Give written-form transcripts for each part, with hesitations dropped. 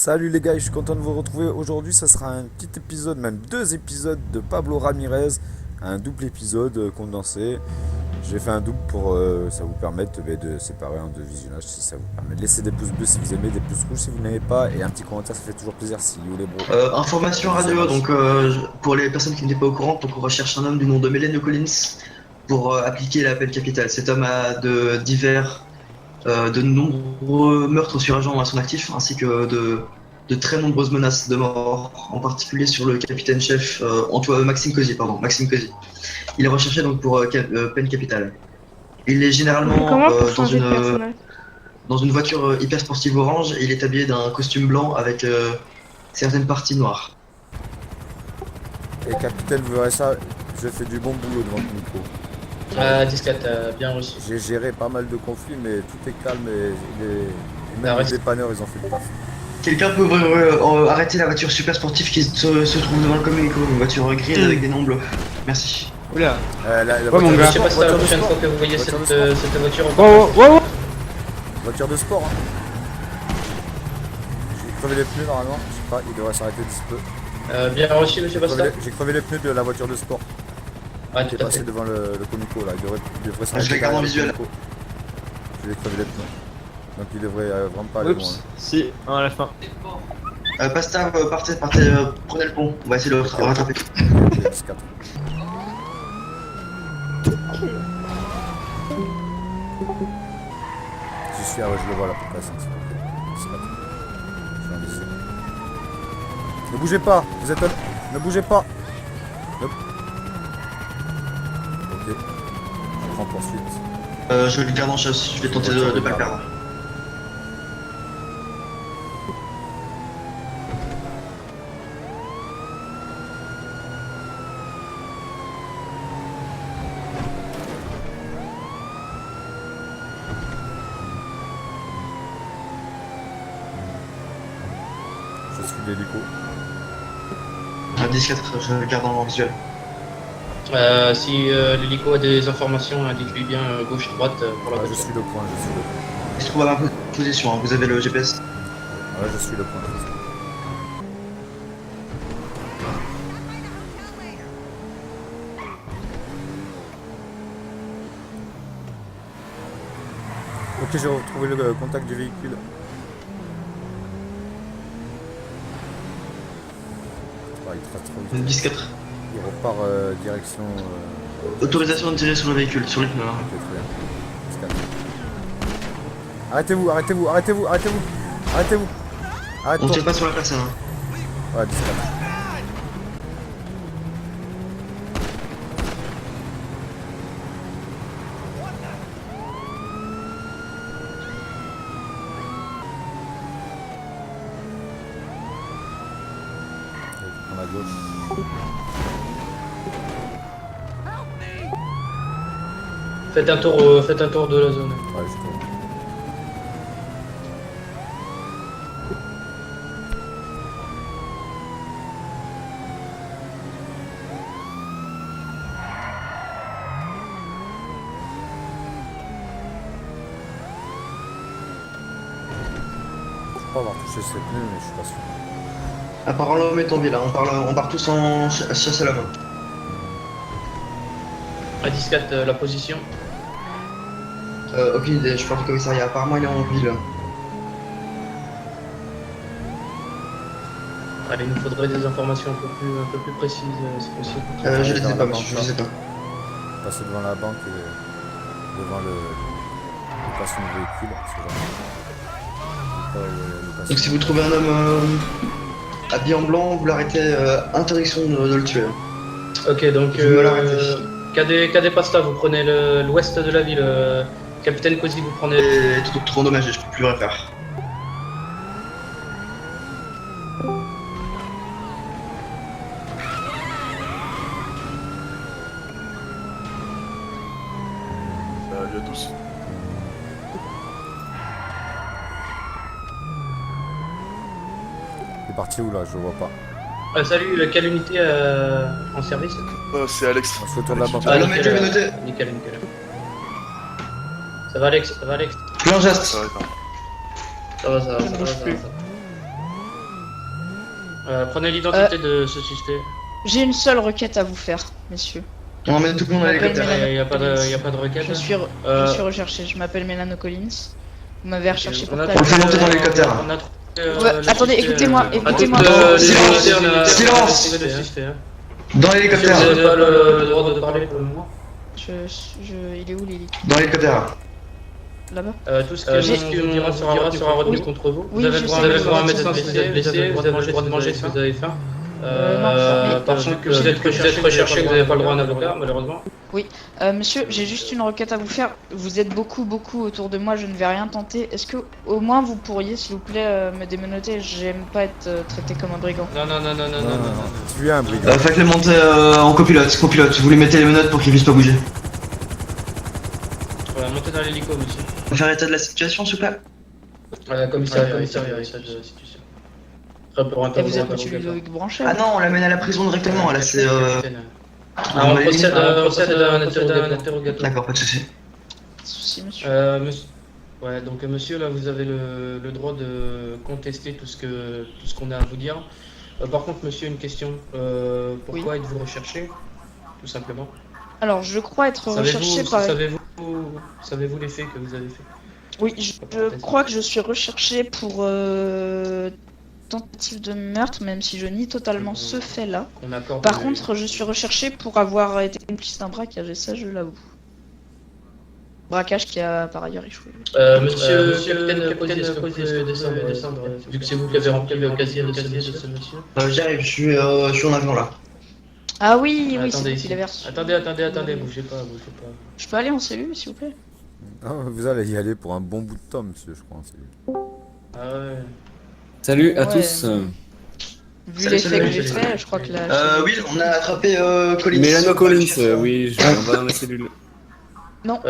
Salut les gars, je suis content de vous retrouver. Aujourd'hui, ça sera un petit épisode, même deux épisodes de Pablo Ramirez. Un double épisode condensé. J'ai fait un double pour ça vous permettre de séparer en deux visionnages si ça vous permet. Laissez des pouces bleus si vous aimez, des pouces rouges si vous n'aimez pas. Et un petit commentaire, ça fait toujours plaisir si vous les bros. Information radio, donc pour les personnes qui n'étaient pas au courant, donc on recherche un homme du nom de Melanie Collins pour appliquer la peine capitale. Cet homme a de nombreux meurtres sur agents à son actif, ainsi que de très nombreuses menaces de mort, en particulier sur le capitaine-chef Maxime Cozy, pardon, Maxime Cozy. Il est recherché donc pour peine capitale. Il est On fait généralement comment pour changer de personnage? dans une voiture hyper sportive orange et il est habillé d'un costume blanc avec certaines parties noires. Et capitaine, vous verrez ça, je fais du bon boulot devant le micro. 10-4, bien reçu. J'ai géré pas mal de conflits, mais tout est calme et même les Arrête. dépanneurs, ils ont fait le taf. Quelqu'un peut arrêter la voiture super sportive qui se trouve devant le communico, une voiture grise avec des noms bleus. Merci. Oula. La Ouais, mon voiture de gars. Je sais pas si c'est la voiture de prochaine sport. fois que vous voyez Voiture de cette sport. voiture. Oh. Voiture de sport, hein. J'ai crevé les pneus normalement, je sais pas, il devrait s'arrêter d'ici peu. Bien reçu, monsieur Basta. J'ai crevé les pneus de la voiture de sport. Ouais, Il est tout à passé fait. devant le comico là, il devrait s'arrêter. Je les garde en derrière le visuel. Comico. Je vais crever les pneus. Donc il devrait vraiment pas aller loin. Oups. Si, à la fin. Pasta, partez, prenez le pont, on va essayer de le rattraper. Il y a 10-4. J'y suis, ah ouais, je le vois là pour passer. C'est pas tout. Je suis invisible. Ne bougez pas, vous êtes ne bougez pas. Hop. Ok. Je prends poursuite. Je le garde en chasse, je vais tenter de pas le perdre. Je suis l'hélico. 10-4, je le garde en visuel. Si l'hélico a des informations, indique-lui bien gauche-droite pour la Ah, je voiture. suis le point, je suis le point. Il se trouve à ma position, hein, vous avez le GPS. Ouais, je suis le point. Ok, j'ai retrouvé le contact du véhicule. Ah, il trace trop vite. 10-4. Il repart direction. Autorisation de tirer sur le véhicule, sur les pneus. Hein. Ok, très bien. 10-4. Arrêtez-vous, arrêtez-vous, arrêtez-vous, arrêtez-vous, arrêtez-vous. On Arrête-toi. tire pas sur la personne. Hein. Ouais, 10-4. On a gauche. Faites un tour de la zone. Ouais, je tourne. Je crois avoir touché ses pneus, mais je suis pas sûr. Apparemment l'homme est en ville, hein. On part tous en chasse à la main. À 10-4, la position. Aucune idée, je pars du commissariat, apparemment il est en ville. Allez, il nous faudrait des informations un peu plus précises si possible. Je les ai pas monsieur, je les ai pas. Passer devant la banque et devant le passage du véhicule. Donc si vous trouvez un homme habillé en blanc, vous l'arrêtez, interdiction de le tuer. Ok, donc Je vais l'arrêter. Cadet Pasta, vous prenez l'ouest de la ville. Capitaine Cozy, vous prenez. Et tout trop endommagé, je peux plus rien faire. Salut à tous. Il est parti où là? Je le vois pas. Salut, quelle unité en service? C'est Alex. On se retourne la banque. Ah, l'homme est tué, noté. Nickel. Ça va Alex, Plus un geste. Ça va être un- ça va. Prenez l'identité de ce suspect. J'ai une seule requête à vous faire, messieurs. On emmène tout le monde à l'hélicoptère. Il n'y a pas de requête. Je suis recherché, je m'appelle Mélano Collins. Vous m'avez recherché pour On le fait monter dans l'hélicoptère. Attendez, écoutez-moi. Silence. Dans l'hélicoptère. Vous n'avez pas le droit de parler pour le moment. Il est où l'hélico? Dans l'hélicoptère. Là-bas? Tout ce que vous dira sera retenu contre vous. Oui, Vous avez le droit de voir un médecin si vous êtes blessé, vous avez le droit de manger si vous avez faim. Par contre, vous êtes recherché, vous n'avez pas le droit à un avocat, malheureusement. Monsieur, j'ai juste une requête à vous faire. Vous êtes beaucoup autour de moi, je ne vais rien tenter. Est-ce que au moins vous pourriez, s'il vous plaît, me démenoter? J'aime pas être traité comme un brigand. Non. Tu es un brigand. Faites-le monter en copilote. Vous lui mettez les menottes pour qu'il puisse pas bouger. Voilà, montez dans l'hélico, monsieur. On va faire état de la situation, s'il vous plaît. Commissariat, état de situation. Prêt pour Et vous êtes interrogatoire. monsieur Ludovic Branchet? Ah non, on l'amène à la prison directement. Là, c'est. On procède à un interrogatoire. D'accord, pas de soucis. Pas de soucis, monsieur. Ouais, donc monsieur, là, vous avez le droit de contester tout ce qu'on a à vous dire. Par contre, monsieur, une question. Pourquoi êtes-vous recherché? Tout simplement. Alors, je crois être recherché par... Savez-vous les faits que vous avez fait? Oui, je crois que je suis recherché pour tentative de meurtre, même si je nie totalement ce fait-là. Par contre, je suis recherché pour avoir été complice d'un braquage, et ça, je l'avoue. Braquage qui a par ailleurs échoué. Monsieur capitaine, est-ce que vous pouvez descendre, vu que c'est vous qui avez rempli le casier de ce monsieur? J'arrive, je suis en avion là. Ah oui, c'est Attendez vous ici. qui l'avez reçu. Attendez, bougez pas. Je peux aller en cellule, s'il vous plaît? Ah, vous allez y aller pour un bon bout de temps, monsieur, je crois. Ah ouais. Salut à Ouais. tous. Vu les faits que j'ai fait, je crois que là... Oui, on a attrapé Collins. Mélano Collins, oui, on va dans la cellule.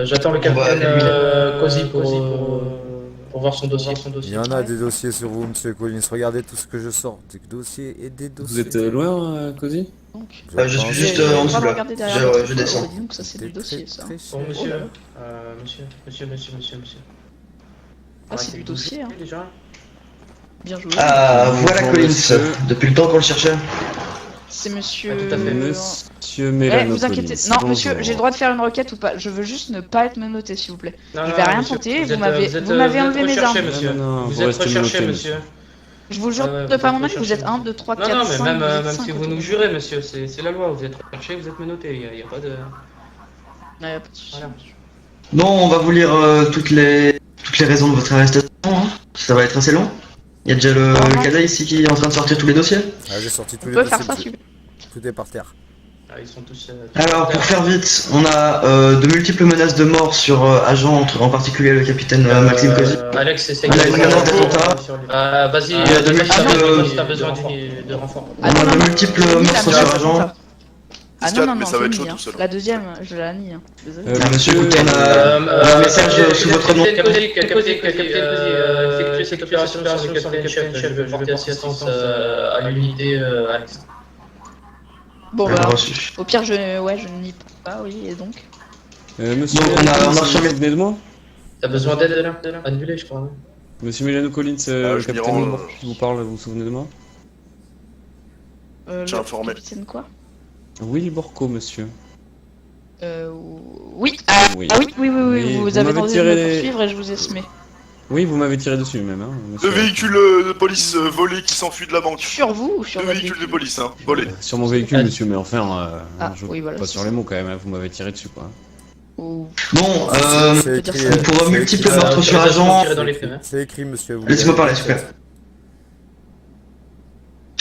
J'attends le capitaine Cozy pour voir son dossier. Il y en a des dossiers sur vous, monsieur Collins. Regardez tout ce que je sors. Des dossiers et des dossiers. Vous êtes loin, Cozy? Donc, Je suis juste j'ai en le dessous droit de là. regarder derrière Je votre descends. photo, donc ça c'est du dossier, ça. Bon, monsieur. Oh Monsieur. Ah, c'est du dossier, hein. Déjà. Bien joué. Ah, voilà Bonjour, Collins. monsieur. Depuis le temps qu'on le cherchait. C'est monsieur... Ah, tout à fait. Monsieur Mélano vous inquiétez... Collins. Non, monsieur, bonjour. j'ai le droit de faire une requête ou pas? Je veux juste ne pas être menotté, s'il vous plaît. Non, Je vais rien monsieur, tenter, vous êtes m'avez enlevé mes recherché, armes. monsieur. Non, Vous vous êtes restez recherché, menotté, monsieur. Je vous jure Ouais, de vous pas êtes menotté, vous êtes recherché. 1, 2, 3, Non, 4, non, mais 5, même, vous êtes même 5 si vous autour. nous jurez, monsieur, c'est la loi. Vous êtes recherché, vous êtes menotté. Il n'y a pas de. Ouais, y a pas de souci, Voilà. monsieur. Bon, on va vous lire toutes les raisons de votre arrestation. Hein. Ça va être assez long. Il y a déjà le cadet ici qui est en train de sortir tous les dossiers. Ah, j'ai sorti tous On les peut dossiers. faire ça, monsieur. s'il vous plaît. Tout est par terre. Ah, ils sont tous. Alors, pour faire vite, on a de multiples menaces de mort sur agents, en particulier le capitaine Maxime Cozy. Alex, c'est Alex, regarde l'attentat. Vas-y, de multiples- si t'as besoin de renfort. On a de multiples Oui, la meurtres sur menace agents. d'attentat. Ah non, mais ça va je être nie, chaud hein. tout seul. La deuxième, je la nie. Hein. Désolé. Ah, monsieur, écoutez, on a un message sous votre nom. Effectuez cette opération sur le capitaine chef. Je veux porter assistance à l'unité Alex. Bon, On bah, l'a reçu. au pire, je ne nie pas, oui, et donc. Monsieur Donc, Mélano on a Collins, reçu- vous venez de moi? T'as besoin d'aide là? Annulé, je crois. hein. Monsieur Mélano Collins, je le m'y capitaine rends, Bork qui vous parle, vous vous souvenez de moi? J'ai informé. Capitaine quoi? Willy Borco, monsieur. Oui. Oui. Ah oui, Oui, vous vous avez m'avez tenté tiré de me les- poursuivre et je vous ai semé. Oui, vous m'avez tiré dessus même, hein, Le monsieur. véhicule de police volé qui s'enfuit de la banque. Sur vous ou sur Le votre véhicule de véhicule? police, hein, volé. Sur mon véhicule, Ah. monsieur, mais enfin, Ah, je oui, voilà, pas c'est sur ça. les mots quand même, hein, vous m'avez tiré dessus, quoi. Ou... Bon, C'est dire écrit, ça. pour c'est multiples écrit- meurtres sur agent. Dans les faits, hein. C'est écrit, monsieur. vous Laissez-moi l'avez- parler, s'il vous plaît.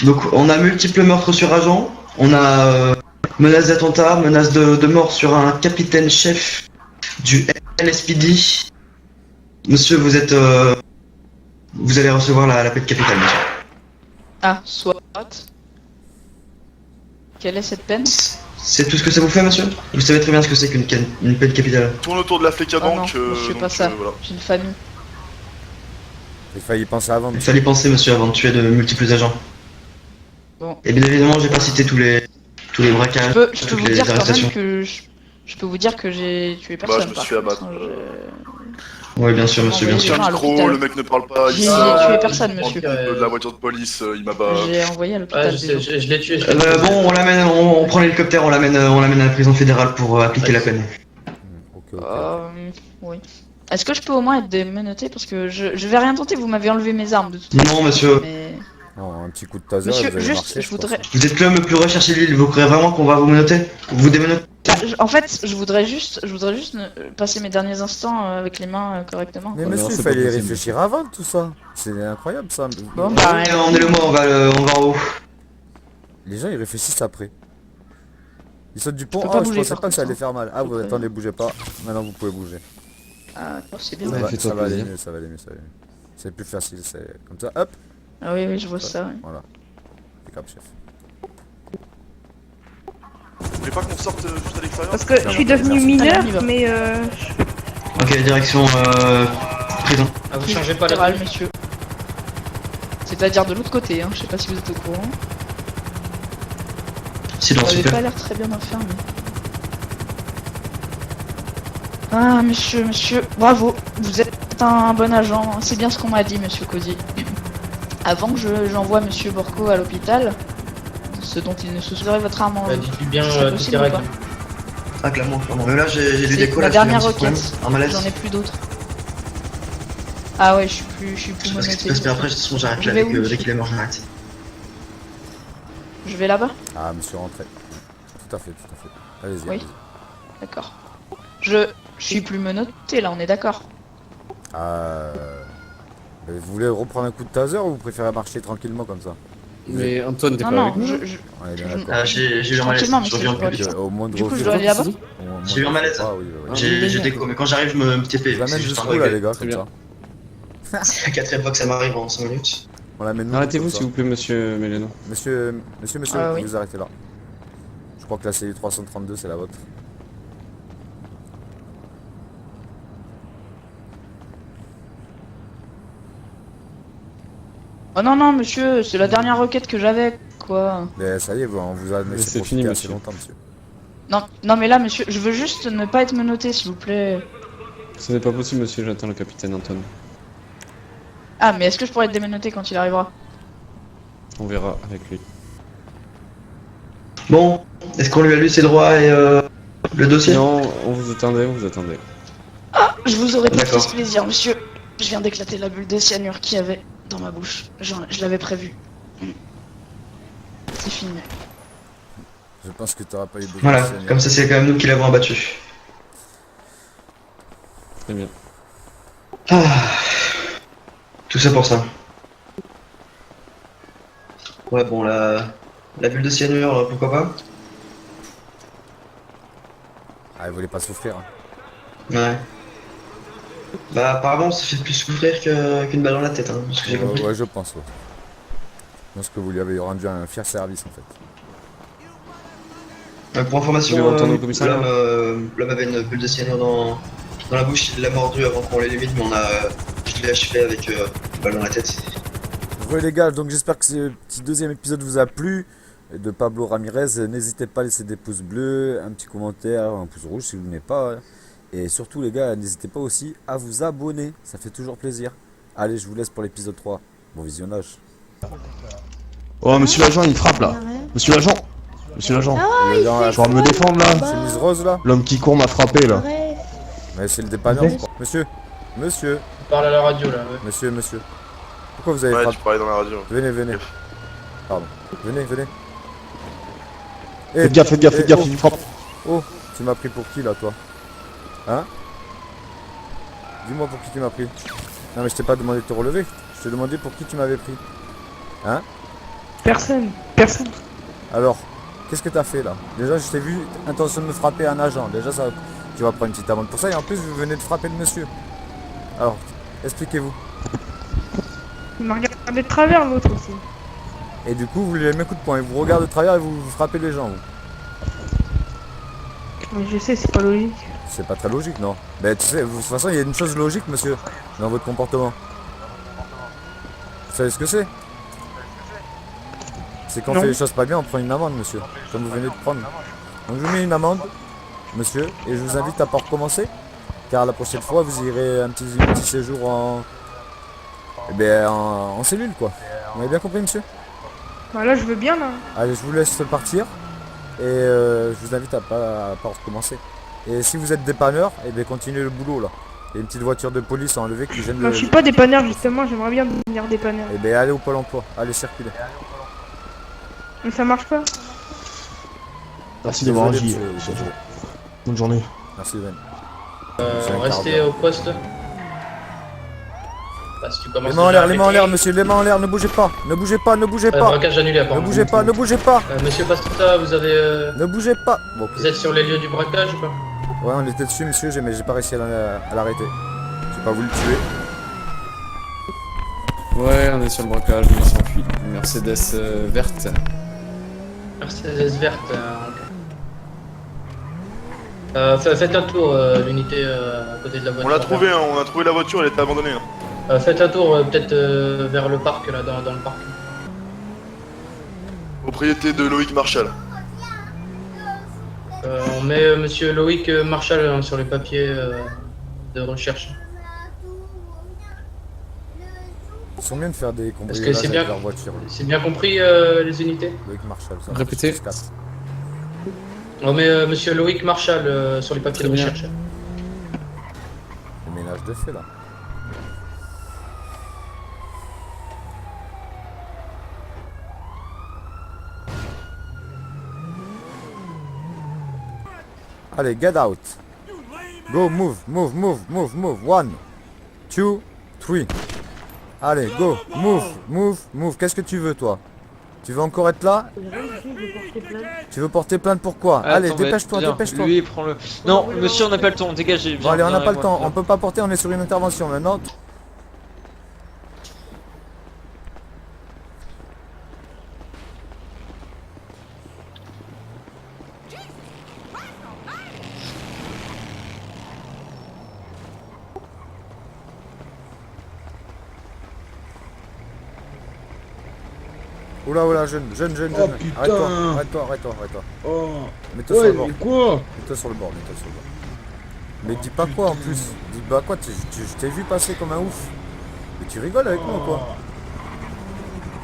Donc, on a multiples meurtres sur agent. On a menace d'attentat, menace de mort sur un capitaine chef du LSPD. Monsieur, vous êtes. Vous allez recevoir la peine capitale, monsieur. Ah, soit. Quelle est cette peine? C'est tout ce que ça vous fait, monsieur? Vous savez très bien ce que c'est qu'une peine capitale. Tourne autour de la fléca Oh non, banque. je fais pas ça. voilà. J'ai une famille. Il fallait y penser avant. Il monsieur. fallait penser, monsieur, avant de tuer de multiples agents. Bon. Et bien évidemment, j'ai pas cité tous les braquages, Je peux toutes vous les dire quand arrestations. même que je peux vous dire que j'ai tué personne. je me par suis contre, abattu. hein, Oui, bien sûr, monsieur, bien Envoyez sûr. les gens à Micro, l'hôpital. le mec ne parle pas. J'ai il tué personne, prend monsieur. le compte de la voiture de police, il m'a pas. J'ai envoyé à Ah, l'hôpital je des sais, autres. je l'ai tué. Je l'ai tué. Bon, on l'amène, on prend l'hélicoptère, on l'amène à la prison fédérale pour appliquer la peine. Ok. Oui. Est-ce que je peux au moins être démenotté parce que je vais rien tenter, vous m'avez enlevé mes armes de toute Non, façon. monsieur. Mais... Non, un petit coup de taser, Monsieur, vous allez juste, marcher, je pense. voudrais... Vous êtes l'homme le plus recherché de l'île, vous croyez vraiment qu'on va vous menotter? Vous démenoter? En fait, je voudrais juste passer mes derniers instants avec les mains correctement. Mais Oh, non, monsieur, il c'est pas fallait possible. réfléchir avant tout ça. C'est incroyable ça. Bon, bah, Emmenez-le-moi, on va en haut. Les gens ils réfléchissent après. Ils sautent du pont. peux pas Oh, je bouger, pensais par pas que ça contre, allait faire mal. Ah, vous Après. attendez, bougez pas. Maintenant vous pouvez bouger. Ah, c'est bien. Ouais, Ça fais-toi va aller plaisir. mieux, ça va aller mieux, ça va aller mieux. C'est plus facile, c'est comme ça. Hop, Ah oui, je vois ça. Ouais. voilà. Impeccable, chef. Vous voulez pas qu'on sorte juste à l'extérieur? Parce que je suis devenu Merci. mineur, Allez, on y va. mais Ok, direction prison. Ah, vous changez pas la Fédéral, messieurs. C'est-à-dire de l'autre côté, hein. Je sais pas si vous êtes au courant. Vous Silence, s'il n'avez vous pas plaît. l'air très bien enfermé. Ah, monsieur, bravo. Vous êtes un bon agent. C'est bien ce qu'on m'a dit, monsieur Cody. Avant que j'envoie monsieur Borco à l'hôpital, ce dont il ne se souviendrait votre arme en... Dis-lui bien C'est toutes possible tes ou règles. pas Ah, clairement. Mais là, j'ai lu C'est des coups, la là, dernière j'ai un petit requête. problème. Un malaise. J'en ai plus d'autres. Ah ouais, je suis plus Je sais pas ce qui menotté. se passe, mais après, de toute façon, j'arrête Je là, vais dès où, dès qu'il est mort, j'arrête. Je vais là-bas. Ah, monsieur, rentrez. Tout à fait, tout à fait. Allez-y, Oui. allez-y. D'accord. Je suis plus menotté là, on est d'accord. Vous voulez reprendre un coup de taser ou vous préférez marcher tranquillement comme ça? Mais Antoine, t'es Non, pas non, avec nous? On est bien je- d'accord. Ah, j'ai eu un malaise, Tranquillement, je reviens monsieur, plus vite. Au moins de Du coup, je refus. dois aller là-bas. J'ai eu un malaise. Ah oui, oui. J'ai des coups, mais quand j'arrive, je me TP. Je l'amène C'est juste un jusqu'où là, les bug. gars, Très comme bien. ça? C'est la quatrième fois que ça m'arrive en 5 minutes. On l'amène où, Arrêtez-vous comme ça s'il vous plaît, monsieur Mélano. Monsieur, Ah, oui. vous arrêtez là. Je crois que la CU 332 c'est la vôtre. Oh non, non, monsieur, c'est la dernière requête que j'avais, quoi. Mais ça y est, on vous a Mais laissé c'est profiter fini, assez monsieur. longtemps, monsieur. Non, non, mais là, monsieur, je veux juste ne pas être menotté, s'il vous plaît. Ce n'est pas possible, monsieur, j'attends le capitaine Antoine. Ah, mais est-ce que je pourrais être démenotté quand il arrivera? On verra avec lui. Bon, est-ce qu'on lui a lu ses droits et le dossier? Non, on vous attendait, on vous attendait. Je vous aurais pas fait D'accord. ce plaisir, monsieur. Je viens d'éclater la bulle de cyanure qu'il y avait dans ma bouche. Je l'avais prévu. C'est fini. Je pense que t'auras pas eu besoin Voilà, de saigner. comme ça, c'est quand même nous qui l'avons abattu. Très bien. Ah. Tout ça pour ça. Ouais, bon, la bulle de cyanure, pourquoi pas? Ah, il voulait pas souffrir. Hein. Ouais. Bah, apparemment, ça fait plus souffrir qu'une balle dans la tête, hein, ce que j'ai compris. Ouais, je pense, ouais. Je pense que vous lui avez rendu un fier service, en fait. Pour information, Vous voulez retourner au commissariat l'homme avait une bulle de cyanure dans la bouche, il l'a mordu avant qu'on l'élimine, mais je l'ai achevé avec une balle dans la tête. Ouais les gars, donc j'espère que ce petit deuxième épisode vous a plu de Pablo Ramirez. N'hésitez pas à laisser des pouces bleus, un petit commentaire, un pouce rouge si vous n'êtes pas. Et surtout les gars, n'hésitez pas aussi à vous abonner, ça fait toujours plaisir. Allez, je vous laisse pour l'épisode 3. Bon visionnage. Oh, monsieur l'agent, il frappe là. Monsieur l'agent. Monsieur l'agent. Je vais me défendre là. C'est Miss Rose là. L'homme qui court m'a frappé là. Mais c'est le dépanneur. je crois. Monsieur, On parle à la radio là. Ouais. monsieur. Pourquoi vous avez Ouais, frappé? tu parlais dans la radio. Venez. Pardon. Venez. Faites gaffe, il frappe. Oh, tu m'as pris pour qui là, toi? Hein? Dis-moi pour qui tu m'as pris. Non, mais je t'ai pas demandé de te relever. Je t'ai demandé pour qui tu m'avais pris. Hein? personne. Alors, qu'est-ce que t'as fait là? Déjà, je t'ai vu intention de me frapper un agent. Déjà, ça, tu vas prendre une petite amende pour ça. Et en plus, vous venez de frapper le monsieur. Alors, expliquez-vous. Il m'a regardé de travers l'autre aussi. Et du coup, vous lui avez mis un coup de poing. Et vous regardez de travers et vous frappez les gens. Vous. Mais je sais, c'est pas logique. C'est pas très logique, non? Mais tu sais, de toute façon, il y a une chose logique, monsieur, dans votre comportement. Vous savez ce que c'est? C'est quand on Non. fait les choses pas bien, on prend une amende, monsieur. Comme vous venez de prendre. Donc je vous mets une amende, monsieur, et je vous invite à pas recommencer. car la prochaine fois vous irez un petit séjour en cellule quoi. Vous m'avez bien compris monsieur? Bah là, je veux bien, là. Allez, je vous laisse partir et je vous invite à pas recommencer. Et si vous êtes dépanneur, et bien continuez le boulot là. Il y a une petite voiture de police à enlever qui gêne Moi, je suis pas dépanneur, justement, j'aimerais bien devenir dépanneur. Et bien allez au pôle emploi, allez circuler. Mais ça marche pas. Merci d'avoir Désolé, agi. monsieur, désolé. Bonne journée. Merci Ben. Restez au poste. Parce que tu commences Les mains en déjà l'air, les mains en avec- l'air monsieur, les mains en l'air, ne bougez pas, ne bougez pas, ne bougez pas. braquage annulé Ne apparemment. bougez pas, ne bougez pas. Monsieur Pastota, vous avez... Ne bougez pas. Bon, ok. Vous êtes sur les lieux du braquage ou pas? Ouais, on était dessus monsieur, mais j'ai pas réussi à l'arrêter. J'ai pas voulu le tuer. Ouais, on est sur le braquage, mais il s'enfuit. Une Mercedes verte. Mercedes verte, ok. Faites un tour, l'unité à côté de la voiture. On l'a trouvé, hein, on a trouvé la voiture, elle était abandonnée. Hein. Faites un tour peut-être vers le parc, là, dans le parc. Propriété de Loïc Marshall. On met monsieur Loïc Marshall hein, sur les papiers de recherche. Ils sont bien de faire des que cambriolages c'est avec bien- leur voiture. C'est bien compris les unités? Loïc Marshall, ça. Répétez. 6-4. On met monsieur Loïc Marshall sur les papiers Très de bien. recherche. Le ménage de fait là. Allez, get out. Go, move, move, move, move, move. 1, 2, 3. Allez, go, move, move, move. Qu'est-ce que tu veux, toi? Tu veux encore être là? Tu veux porter plainte pour quoi? Allez, Attends, mais dépêche-toi, viens, dépêche-toi. Lui, prends-le. Non, monsieur, on n'a pas le temps, dégagez. Bon, allez, on n'a pas le temps. On peut pas porter, on est sur une intervention maintenant. Oula, oula, jeune. Oh, Arrête-toi, putain. arrête-toi. Oh. Mets-toi sur le bord. quoi? Mets-toi sur le bord. Mais dis pas quoi en plus. Dis pas quoi, je t'ai vu passer comme un ouf. Mais tu rigoles avec moi ou quoi?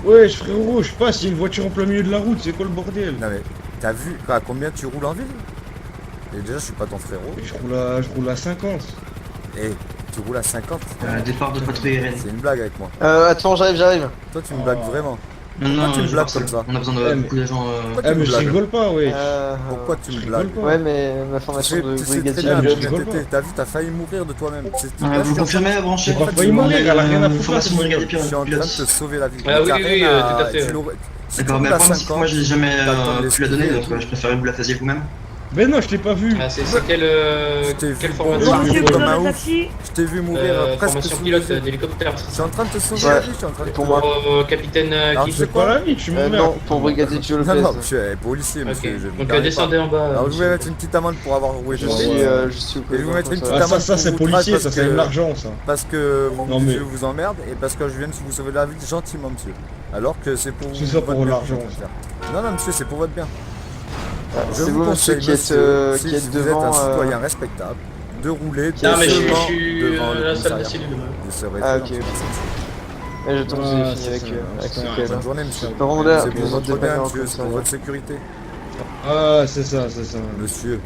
Ouais, frérot, je passe, il y a une voiture en plein milieu de la route, c'est quoi le bordel? Non mais, t'as vu à combien tu roules en ville? Et déjà, je suis pas ton frérot. Je roule à 50. Et tu roules à 50? Départ de patrouille aérienne. C'est une blague avec moi. Attends, j'arrive. Toi, tu me blagues vraiment. Non, Pourquoi tu me je blagues pense comme ça? On a besoin de Ouais, mais- beaucoup d'agents. Pourquoi tu Eh, me mais je blagues? rigole pas, ouais. Pourquoi tu me blagues? pas. Ouais, mais ma Tu formation sais, de tu sais très brigadier. bien mais je combien rigole t'étais. pas. T'as vu, t'as failli mourir de toi-même. Vous confirmez, branché? J'ai pas failli mourir, elle a rien à foutre, Formation de cette brigadier Je suis en train de te pilote. sauver la vie. Ah oui, T'as oui, rien oui, à- tout à fait. tu l'aurais- Si tu D'accord, mais roules à le problème c'est que 50, moi j'ai jamais t'as le temps de pu la l'esquiver donner, et donc tout. je préférais que vous la fassiez vous-même. Mais non, je t'ai pas vu. C'est quelle, Je t'ai vu quelle pour formation voir. Monsieur, comme besoin un d'un ouf. taxi. Je t'ai vu mourir presque Formation sous pilote les yeux. d'hélicoptère. Je suis en train de te sauver Ouais. la vie, je suis en train de te... Pour moi. Capitaine Alors, qui tu C'est sais pas quoi? la vie, tu m'emmerdes. Non, pour brigadier Joe Non, Lopez. non, je suis policier, Ok, monsieur. je me donc permets descendez en bas. Alors, je monsieur. vais mettre une petite amende pour avoir roulé Je sur suis, les- je suis au Et je vais vous mettre une petite Ah, amende ça c'est pour policier, outrage ça parce fait de que- l'argent, ça. Parce que Non, mais- je vous emmerde et parce que je viens de vous sauver la vie gentiment, monsieur. Alors que c'est pour C'est ça, pour votre bien, l'argent, je préfère. Non, non, monsieur, c'est pour votre bien. Je C'est vous vous, monsieur, conseille, qui êtes, monsieur, qui si êtes vous êtes devant. un citoyen respectable, de rouler Non, mais je doucement suis devant le à la salle de commissariat. cellule. Vous serez Ah, très ok. gentil. Et je tombe que vous Ah, avez fini c'est avec ça, avec c'est ce ça. quel. Bonne journée, monsieur. Par contre, là, C'est pour vous votre êtes bien, bien monsieur, c'est pour votre sécurité. Ah, c'est ça, c'est ça. Monsieur,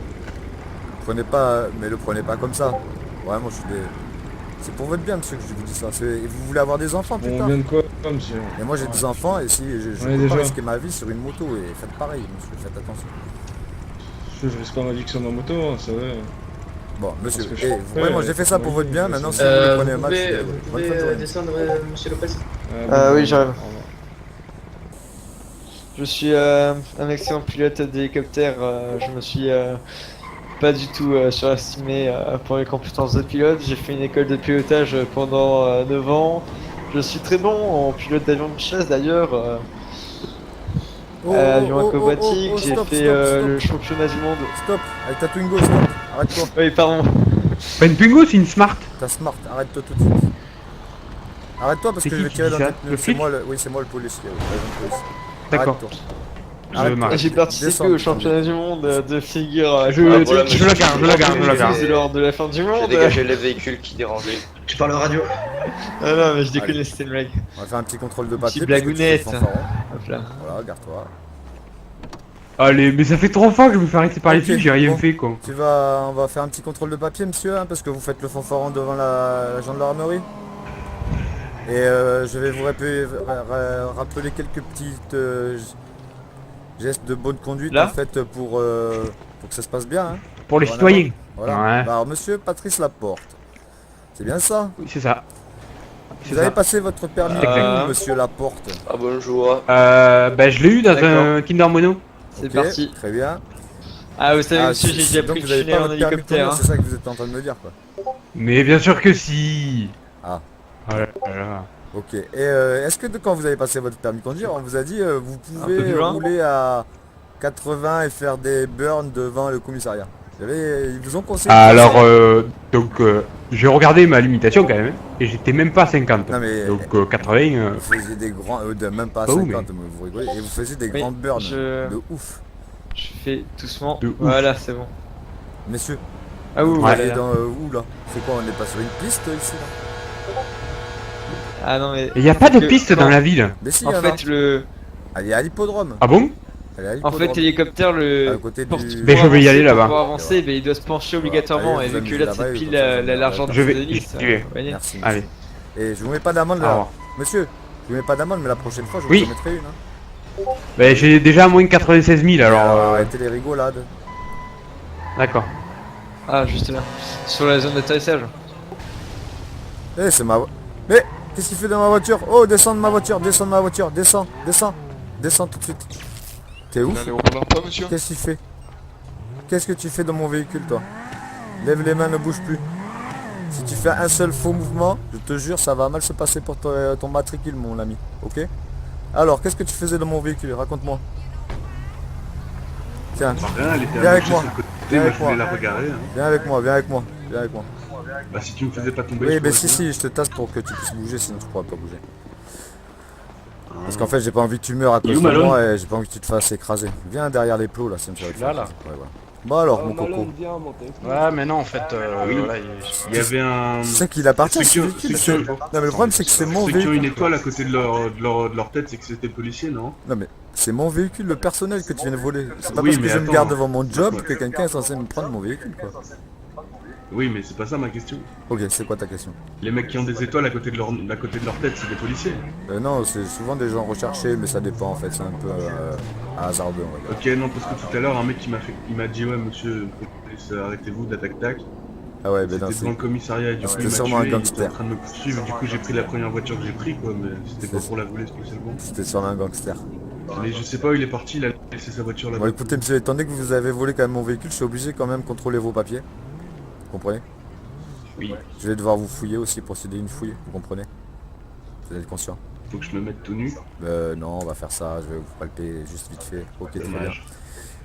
prenez pas, mais le prenez pas comme ça. Vraiment, je suis des... C'est pour votre bien, monsieur, que je vous dis ça. Et vous voulez avoir des enfants plus Bon, tard. bien de quoi, monsieur? Et moi, j'ai des enfants, et si je Ouais, peux pas déjà. risquer ma vie sur une moto, et faites pareil, monsieur, faites attention. Je risque pas ma vie que sur ma moto, hein, ça va. Bon, monsieur, Parce que et je- vraiment, ouais, j'ai fait ça pour ouais, votre bien, ouais, maintenant, si c'est- vous le Vous prenez mal, je suis pouvez, désolé. vous Bonne fin de pouvez journée. descendre, monsieur Lopez. Oui, j'arrive. Au revoir. Je suis un excellent pilote d'hélicoptère. Je me suis pas du tout surestimé pour les compétences de pilote. J'ai fait une école de pilotage pendant 9 ans. Je suis très bon en pilote d'avion de chasse d'ailleurs. Avion acrobatique, j'ai stop, fait stop, le championnat du monde. stop, avec ta Twingo, stop, arrête-toi. Oui, pardon. Pas une Twingo, c'est une Smart. Ta smart, arrête-toi tout de suite. Arrête-toi parce C'est que qui je vais qui tirer dit dans ça tes pneus. Le C'est flic moi le... Oui, c'est moi le policier, oui, l'agent de police. D'accord. Arrête-toi. arrête, m'arrête. J'ai participé Descends, au championnat du monde de figure. Je la garde. C'est lors de la fin du monde. J'ai dégagé les véhicules qui dérangeaient. Tu parles radio? Ah non, mais je déconne, Allez. c'était une blague. On va faire un petit contrôle de Petit papier. parce que tu fais le blagounette. fanfaron. Hop là. Voilà, garde-toi. Allez, mais ça fait 3 fois que je me fais arrêter par les Ok, flics, j'ai rien bon. fait quoi. On va faire un petit contrôle de papier, monsieur, hein, parce que vous faites le fanfaron devant la gendarmerie. Et je vais vous rappeler quelques petites gestes de bonne conduite Là en fait pour que ça se passe bien. Hein. Pour les Voilà. citoyens. Voilà. Ouais. Bah, alors, monsieur Patrice Laporte. C'est bien ça? Oui, c'est ça. Vous avez passé votre permis Exactement. monsieur Laporte? Ah bonjour. Bah je l'ai eu dans D'accord. un Kinder Mono. C'est Ok, parti. Très bien. Ah, vous savez, monsieur, c'est- j'ai déjà donc pris le vous avez tunnel pas en votre permis de hélicoptère. conduire, c'est ça que vous êtes en train de me dire quoi. Mais bien sûr que si. Ah. Oh là là. Ok. Et est-ce que quand vous avez passé votre permis de conduire, on vous a dit vous peu pouvez plus loin. rouler à 80 et faire des burns devant le commissariat? Ils vous ont conseillé de faire Alors ça donc j'ai regardé ma limitation quand même et j'étais même pas à 50. Non mais Donc 80 vous faisiez des grands, même pas à Bah oui, 50, mais vous rigolez, et vous faisiez des Oui, grands burns je- de ouf. Je fais doucement. De ouf. Voilà, c'est bon. Messieurs, Ah, oui, vous Ouais. allez dans où là? C'est quoi, on n'est pas sur une piste ici là? Ah non, mais. il y a pas de que- piste non. dans la ville. Mais si, En il y en a. fait, le. Allez à l'hippodrome. Ah bon? Allez à En l'hippodrome. fait, l'hélicoptère, à le. côté pour du... Mais je vais y aller là-bas. Pour avancer, il doit se pencher obligatoirement. Allez, Et vous vu que amusez là, là-bas, c'est et pile comme ça, la largeur Je vais- de l'hélice, j'y vais. vous voyez. Merci. Allez. Et je vous mets pas d'amende Au là. revoir. Monsieur, je vous mets pas d'amende, mais la prochaine fois, je Oui. vous en mettrai une. Hein. Bah j'ai déjà moins de 96 000 alors. Arrêtez les rigolades. D'accord. Ah, juste là. Sur la zone d'atterrissage. Eh, c'est ma... Mais, qu'est-ce qu'il fait dans ma voiture? Oh, descends de ma voiture, descends de ma voiture, descends, descends. Descends tout de suite. T'es ouf? Qu'est-ce qu'il fait? Qu'est-ce que tu fais dans mon véhicule, toi? Lève les mains, ne bouge plus. Si tu fais un seul faux mouvement, je te jure, ça va mal se passer pour ton matricule, mon ami. Ok? Alors, qu'est-ce que tu faisais dans mon véhicule? Raconte-moi. Tiens, Rien, elle était Viens avec moi. sur le côté, Viens moi avec je voulais moi. la regarder. Hein. viens avec moi, viens avec moi, viens avec moi. Bah si tu me faisais pas tomber, Oui, je mais pourrais si, bien. si, je te tasse pour que tu puisses bouger, sinon tu pourras pas bouger. Parce qu'en fait, j'ai pas envie que tu meurs à Il est cause où, de Malone moi et j'ai pas envie que tu te fasses écraser. Viens derrière les plots là, ça me fait là. Ouais, voilà. Bon alors, mon coco. Ouais, mais non, en fait, Oui. voilà, Il y avait un... Tu sais qu'il appartient à ce Ceux qui ont- véhicule. ceux qui Non, mais le problème, c'est que c'est mon Ceux qui ont une véhicule. étoile à côté de leur tête, c'est que c'était policier, non? Non, mais c'est mon véhicule, le personnel que tu viens de voler. C'est pas Oui, parce que mais je me attends. garde devant mon job que quelqu'un est censé me prendre mon véhicule, quoi. Oui, mais c'est pas ça ma question. Ok, c'est quoi ta question? Les mecs qui ont des étoiles à côté de leur tête, c'est des policiers. Non, c'est souvent des gens recherchés, mais ça dépend en fait, c'est un peu hasardeux, on va dire. Ok, non, parce que tout à l'heure, un mec il m'a dit, ouais, monsieur, police, arrêtez-vous d'attaque-tac. Ah ouais, ben non, C'était devant le commissariat et du coup, c'était il m'a sûrement un tué, il était gangster. en train de me poursuivre. Du coup, j'ai pris la première voiture que j'ai pris, quoi, mais c'était pas pour la voler spécialement. c'était sûrement un gangster. Mais je sais pas où il est parti, il a laissé sa voiture là-bas. Bon, écoutez, monsieur, étant donné que vous avez volé quand même mon véhicule, je suis obligé quand même de contrôler vos papiers. Vous comprenez? Oui, Je vais devoir vous fouiller aussi, procéder à une fouille, vous comprenez? Vous êtes conscient? faut que je me mette tout nu. Non, on va faire ça, je vais vous palper juste vite fait. Ok, très bien. Dommage.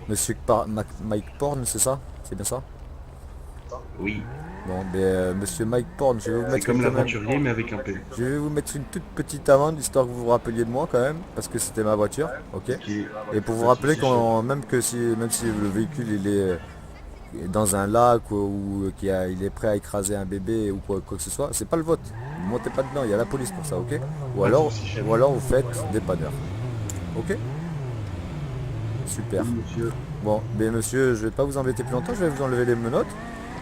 Monsieur Mike Porn, c'est ça? C'est bien ça? Oui, Bon, monsieur Mike Porn, je vais vous c'est mettre comme quand même- l'aventurier, mais avec un P. Je vais vous mettre une toute petite amende, histoire que vous vous rappeliez de moi quand même, parce que c'était ma voiture, ok? Qui est- Et pour vous Pas de rappeler soucis, qu'on même si le véhicule il est dans un lac ou il est prêt à écraser un bébé ou quoi que ce soit, c'est pas le vôtre. Ne montez pas dedans, il y a la police pour ça, ok? Ou Pas de alors, soucis, chef. vous faites dépanneur. Ok? Super. Oui, monsieur. Bon, mais monsieur, je vais pas vous embêter plus longtemps, je vais vous enlever les menottes.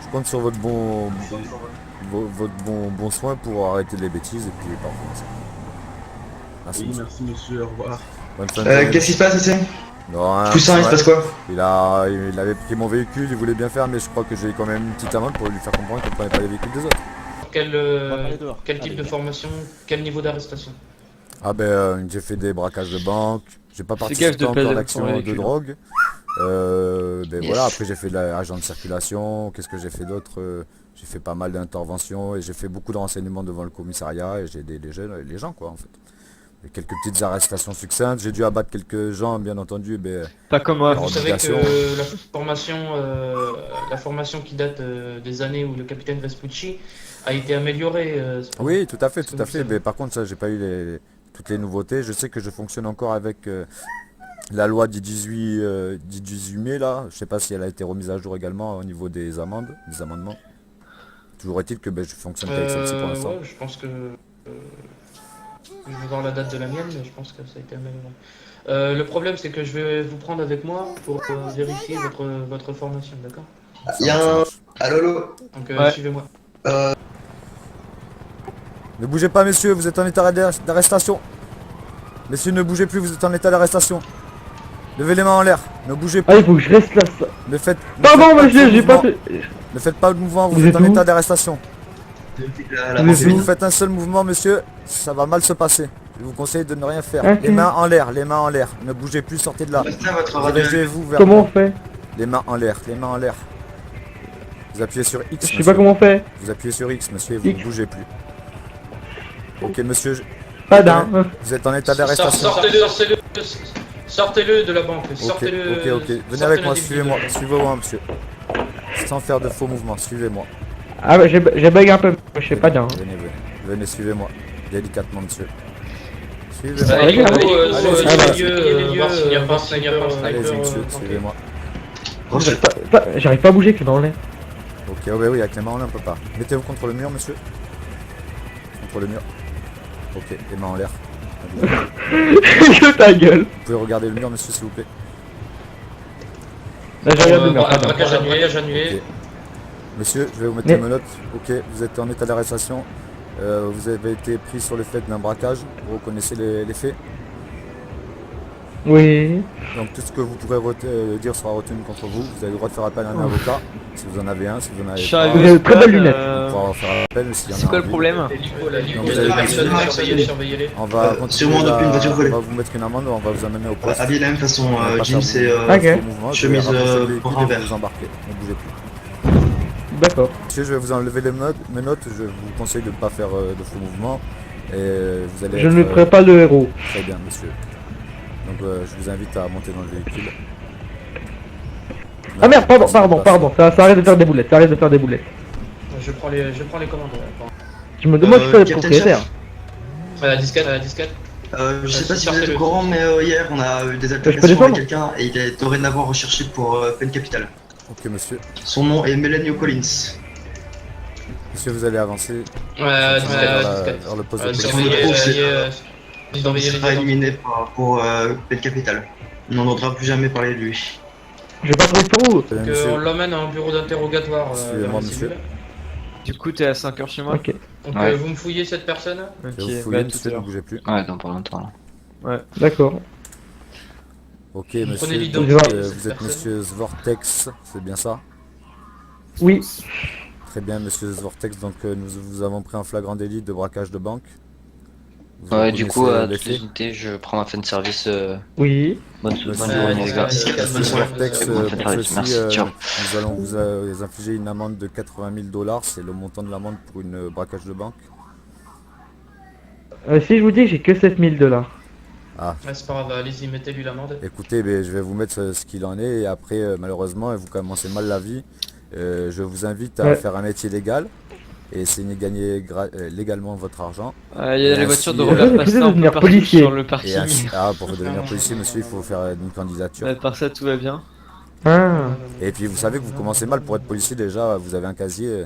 Je compte sur votre bon soin pour arrêter les bêtises et puis parfois. Merci. Oui, merci monsieur, au revoir. Bonne fin de journée. Qu'est-ce qui se passe ici? Non, rien, Poussin, il se ouais. passe quoi? Il avait pris mon véhicule, il voulait bien faire, mais je crois que j'ai quand même une petite amende pour lui faire comprendre qu'il ne prenait pas les véhicules des autres. Quel type de formation, quel niveau d'arrestation? Ah ben, j'ai fait des braquages de banque, j'ai pas Fais participé gaffe de pas encore à aller l'action prendre le de véhicule. drogue. Ben Yes. voilà, après j'ai fait de l'agent de circulation, qu'est-ce que j'ai fait d'autre? J'ai fait pas mal d'interventions et j'ai fait beaucoup de renseignements devant le commissariat et j'ai aidé les gens quoi en fait. Et quelques petites arrestations succinctes, j'ai dû abattre quelques gens bien entendu, Pas comme moi. Alors, Vous savez obligation. que la formation qui date des années où le capitaine Vespucci a été améliorée. Oui, tout à fait, Est-ce que tout à vous fait. savez Mais par contre, ça, j'ai pas eu toutes les nouveautés. Je sais que je fonctionne encore avec la loi du 18 mai là, je sais pas si elle a été remise à jour également au niveau des amendes, des amendements. Toujours est-il que je fonctionne qu'avec celle-ci pour l'instant. Ouais, je pense que... je vais voir la date de la mienne, mais je pense que ça a été amélioré. Le problème, c'est que je vais vous prendre avec moi pour vérifier votre formation, d'accord? Il y a un... Allô. Donc Ouais. suivez-moi. Ne bougez pas messieurs, vous êtes en état d'arrestation. Messieurs, ne bougez plus, vous êtes en état d'arrestation. Levez les mains en l'air, ne bougez pas. Ah, il faut que je reste là. Ne faites, ne Pardon, faites pas de monsieur, j'ai pas mouvement. fait. Ne faites pas de mouvement, vous Vous êtes en êtes où état d'arrestation. Vous Si êtes vous où? faites un seul mouvement, monsieur, ça va mal se passer. Je vous conseille de ne rien faire. Ok. Les mains en l'air, les mains en l'air. Ne bougez plus, sortez de là. Restez à votre radio. Dirigez-vous vers Comment on moi. fait? Les mains en l'air, les mains en l'air. Vous appuyez sur X, Je sais monsieur. pas comment on fait. Vous appuyez sur X, monsieur, et vous X. ne bougez plus. Ok, monsieur, Pas d'un. vous êtes en état d'arrestation. Sortez-le de la banque. Ok, Sortez-le. ok. Venez avec moi, suivez-moi. Suivez-moi, monsieur. Sans faire de faux mouvements, suivez-moi. Ah, ouais, j'ai bug un peu. Je sais pas d'un. Venez, venez. Venez, suivez-moi. Délicatement, monsieur. Suivez-moi. Allez, Allez-y, monsieur, suivez-moi. J'arrive pas à bouger que dans l'air. Ok, ouais, oui, avec les mains en l'air, on peut pas. Mettez-vous contre le mur, monsieur. Contre le mur. Ok, les mains en l'air. Que ta gueule. Vous pouvez regarder le mur, monsieur, s'il vous plaît. Là, je regarde le mur. pas d'un. Braquage annulé. Ok. Monsieur, je vais vous mettre Mais- les menottes. Ok, vous êtes en état d'arrestation. Vous avez été pris sur le fait d'un braquage. Vous reconnaissez les faits. Oui. Donc tout ce que vous pourrez dire sera retenu contre vous. Vous avez le droit de faire appel à un avocat. Si vous en avez un, si vous en avez Je suis pas, arrivé Vous avez au très belles stade, lunettes. on pourra faire appel s'il y en a C'est quoi le envie. problème? Surveillez-les. On va continuer sûrement depuis une voiture volée. on va vous mettre une amende, on va vous amener au poste. Habillé de la même façon, On va pas jeans faire et de Ok. faux mouvements, je chemise, vais rapprocher le véhicule brun et vert. vous embarquer. Ne bougez plus. D'accord. Monsieur, je vais vous enlever mes notes. Je vous conseille de ne pas faire de faux mouvements. Et vous allez Je être, ne ferai pas le héros. Très bien, monsieur. Donc je vous invite à monter dans le véhicule. Ah merde, pardon, Ça passe. pardon. Ça arrête de faire des boulettes. Ça arrête de faire des boulettes. Je prends les commandes. Je me demande si c'est le Captain propriétaire. Chef. À la disquette. Je sais pas si vous êtes sortez-le. au courant, mais hier on a eu des peux altercations avec descendre quelqu'un et il est dorénavant recherché pour peine capitale. Ok, monsieur. Son nom est Melanie Collins. Monsieur, vous allez avancer Ouais, à vers le poste de police. Il sera éliminé pour peine capitale. On n'en entendra plus jamais parler de lui. Je vais pas trouver sur vous. Monsieur, On l'emmène à un bureau d'interrogatoire. Suivez-moi, monsieur. Du coup, t'es à 5h chez moi? Ok. Donc Ouais. vous me fouillez cette personne. je vais Ok, vous fouiller, bah tout monsieur, à ne l'heure. bougez plus. Ouais, dans pas longtemps là. D'accord. Ok, monsieur. Prenez Donc, l'identité de vous cette êtes personne. monsieur Zvortex, c'est bien ça? Oui. Très bien, monsieur Zvortex. Donc nous vous avons pris en flagrant délit de braquage de banque. Vous Ouais, du coup, reconnaissez à les toute faits? unité, je prends ma fin de service. Oui. Bonne Monsieur journée, les gars. Monsieur bonne soirée. Zvortex, Bonne pour soirée, ceci, merci, ciao. nous allons vous infliger une amende de 80 000 $. C'est le montant de l'amende pour une braquage de banque. Si je vous dis que j'ai que 7000 $. Ah, Ouais, c'est pas grave, allez-y, mettez-lui l'amende. écoutez, ben, je vais vous mettre ce qu'il en est et après, malheureusement, vous commencez mal la vie. Je vous invite à Ouais. faire un métier légal et essayer de gagner légalement votre argent. Il y a Et les ainsi, voitures de euh, Robert je vais Pastin un peu devenir partout policier. sur le Et parking. ainsi, pour devenir policier, monsieur, il faut faire une candidature. À part ça, tout va bien. Ah. Et puis vous savez que vous commencez mal pour être policier déjà, vous avez un casier,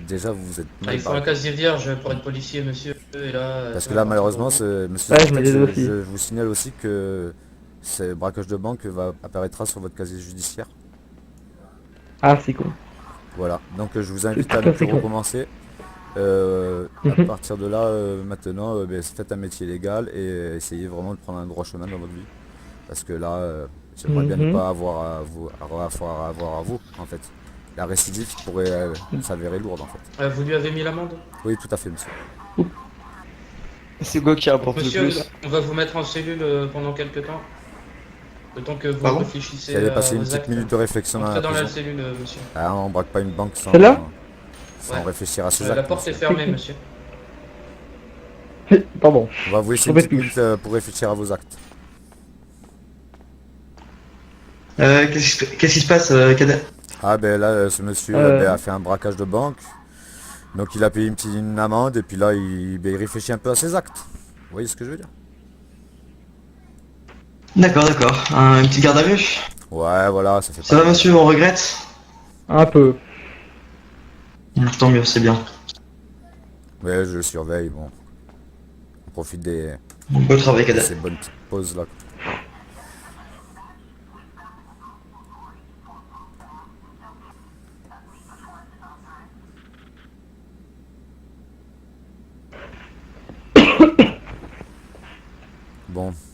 déjà vous êtes Ah, mal il faut un barré. casier vierge pour être policier, monsieur. Et là, Parce c'est que là n'importe malheureusement, quoi. monsieur Ouais, je me Zvortex, disais aussi. je vous signale aussi que ce braquage de banque apparaîtra sur votre casier judiciaire. Ah, c'est con. Voilà, donc je vous invite tout à à ne fait plus con. recommencer. À Mhm. partir de là, maintenant, faites un métier légal et essayez vraiment de prendre un droit chemin dans votre vie. Parce que là, j'aimerais bien ne Mhm. pas avoir à vous, en fait. La récidive pourrait s'avérer lourde, en fait. Vous lui avez mis l'amende? Oui, tout à fait, monsieur. C'est quoi qui rapporte le Monsieur, plus? on va vous mettre en cellule pendant quelques temps. Le temps que vous Pardon réfléchissez Vous allez à passer une vos petite actes. minute de réflexion dans Entrez la dans la prison. cellule, monsieur. Ah, on braque pas une banque sans Celle-là Ouais. réfléchir à ses La actes. porte est monsieur. fermée, monsieur. Pardon. On va vous laisser une Embête petite plus. minute pour réfléchir à vos actes. Qu'est-ce qui se passe, cadet? Ah ben là, ce monsieur a fait un braquage de banque. Donc il a payé une amende et puis là, il réfléchit un peu à ses actes. Vous voyez ce que je veux dire? D'accord, d'accord. Une petite garde à vue. Ouais, voilà, ça fait Ça va, monsieur, on regrette? Un peu. Tant mieux, c'est bien. Ouais, je le surveille, bon. On profite des... Bon travail, cadet. ces bonnes petites pauses là.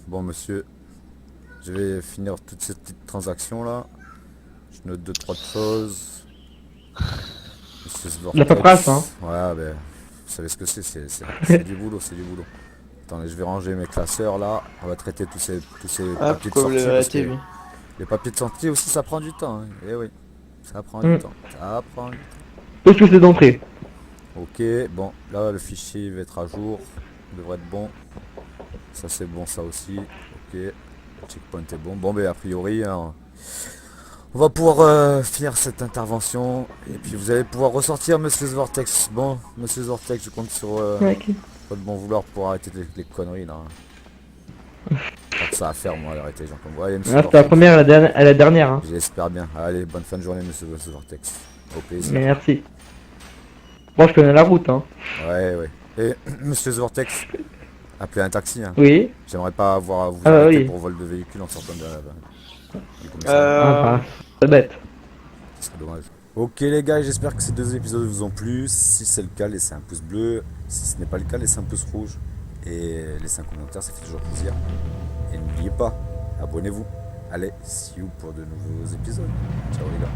Bon monsieur, je vais finir toutes ces petites transactions là. Je note 2-3 choses. Monsieur Svortex. La paperasse, hein. Ouais, ben, vous savez ce que c'est du boulot, c'est du boulot. Attendez, je vais ranger mes classeurs là. On va traiter tous ces papiers de sortie. Parce que les papiers de sortie aussi, ça prend du temps. Hein. Eh oui, ça prend du temps. Ça prend du temps. Tout ce que c'est d'entrée. Ok, bon, là le fichier va être à jour. Il devrait être bon. Ça c'est bon, ça aussi. Ok, le checkpoint est bon. Bon, ben a priori, hein, on va pouvoir finir cette intervention. Et puis vous allez pouvoir ressortir, monsieur Svortex. Bon, monsieur Svortex, je compte sur votre bon vouloir pour arrêter les conneries là. Pas que ça à faire, moi, d'arrêter les gens comme vous. Allez, monsieur C'était la première et la dernière. Hein. J'espère bien. Allez, bonne fin de journée, monsieur Svortex. Au plaisir. Merci. Bon, je connais la route, hein. Ouais. Et monsieur Svortex, appelez un taxi. Hein. Oui. J'aimerais pas avoir à vous arrêter pour vol de véhicule en sortant de du commissariat. C'est bête. C'est dommage. Ok les gars, j'espère que ces 2 épisodes vous ont plu. Si c'est le cas, laissez un pouce bleu. Si ce n'est pas le cas, laissez un pouce rouge. Et laissez un commentaire, ça fait toujours plaisir. Et n'oubliez pas, abonnez-vous. Allez, see you pour de nouveaux épisodes. Ciao les gars.